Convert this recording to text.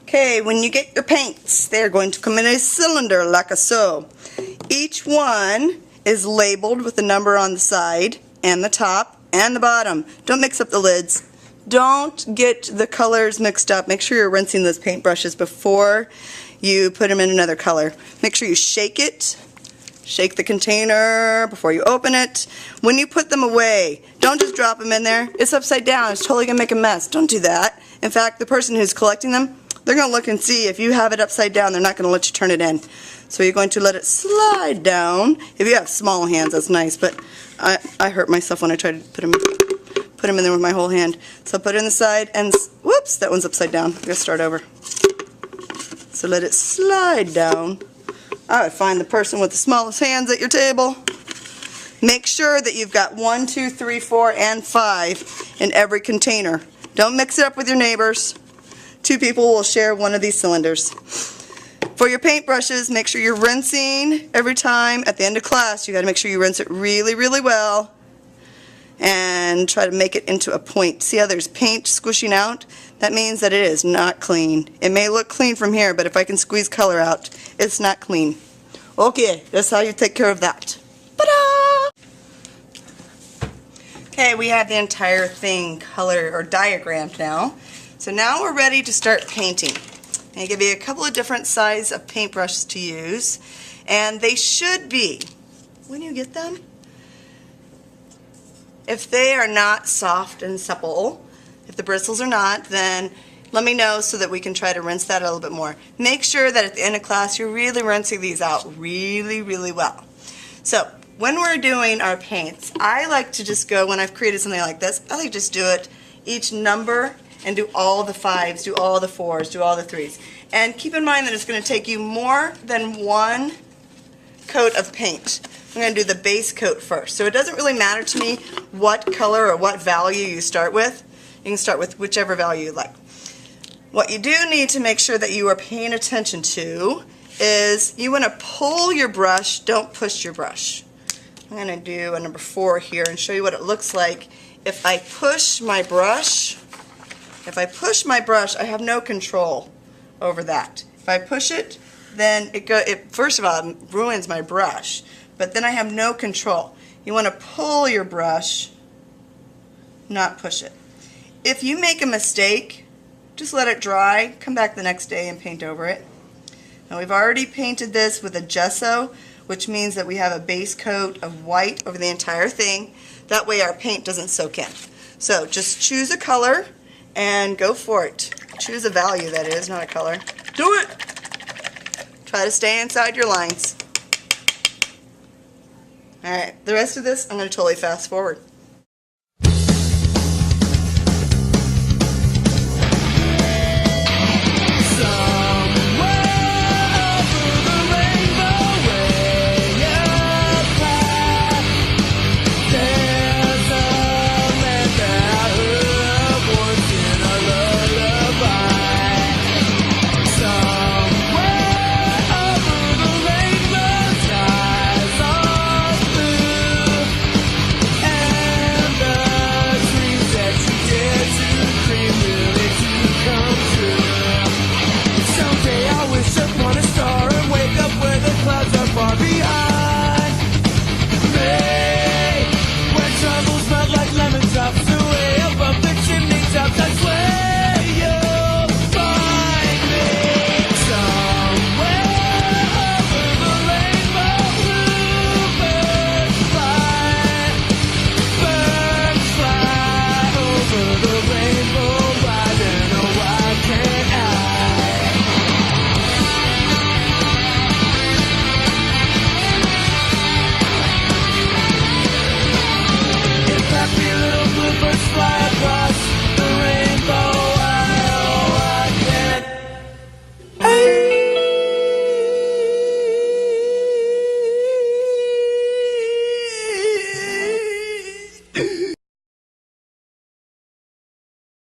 Okay, when you get your paints, they're going to come in a cylinder like so. Each one is labeled with a number on the side and the top and the bottom. Don't mix up the lids. Don't get the colors mixed up. Make sure you're rinsing those paintbrushes before you put them in another color. Make sure you shake it. Shake the container before you open it. When you put them away, don't just drop them in there. It's upside down. It's totally going to make a mess. Don't do that. In fact, the person who's collecting them, they're going to look and see if you have it upside down. They're not going to let you turn it in. So you're going to let it slide down. If you have small hands, that's nice, but I hurt myself when I tried to put them in there with my whole hand. So put it in the side, and whoops, that one's upside down. I'm going to start over. So let it slide down. I would find the person with the smallest hands at your table. Make sure that you've got 1, 2, 3, 4, and 5 in every container. Don't mix it up with your neighbors. 2 people will share one of these cylinders. For your paintbrushes, make sure you're rinsing every time. At the end of class, you got to make sure you rinse it really, really well. And try to make it into a point. See how there's paint squishing out? That means that it is not clean. It may look clean from here, but if I can squeeze color out, it's not clean. Okay, that's how you take care of that. Ta-da! Okay, we have the entire thing colored or diagrammed now. So now we're ready to start painting. I'm going to give you a couple of different sizes of paintbrushes to use. And they should be, when you get them, if they are not soft and supple, if the bristles are not, then let me know so that we can try to rinse that a little bit more. Make sure that at the end of class you're really rinsing these out really, really well. So when we're doing our paints, I like to just go, when I've created something like this, I like to just do it each number and do all the 5s, do all the 4s, do all the 3s. And keep in mind that it's going to take you more than one coat of paint. I'm going to do the base coat first. So it doesn't really matter to me what color or what value you start with. You can start with whichever value you like. What you do need to make sure that you are paying attention to is you want to pull your brush, don't push your brush. I'm going to do a number 4 here and show you what it looks like if I push my brush. If I push my brush, I have no control over that. If I push it, then it first of all ruins my brush. But then I have no control. You want to pull your brush, not push it. If you make a mistake, just let it dry, come back the next day and paint over it. Now we've already painted this with a gesso, which means that we have a base coat of white over the entire thing. That way our paint doesn't soak in. So just choose a color and go for it. Choose a value, that is, not a color. Do it! Try to stay inside your lines. Alright, the rest of this I'm going to totally fast forward.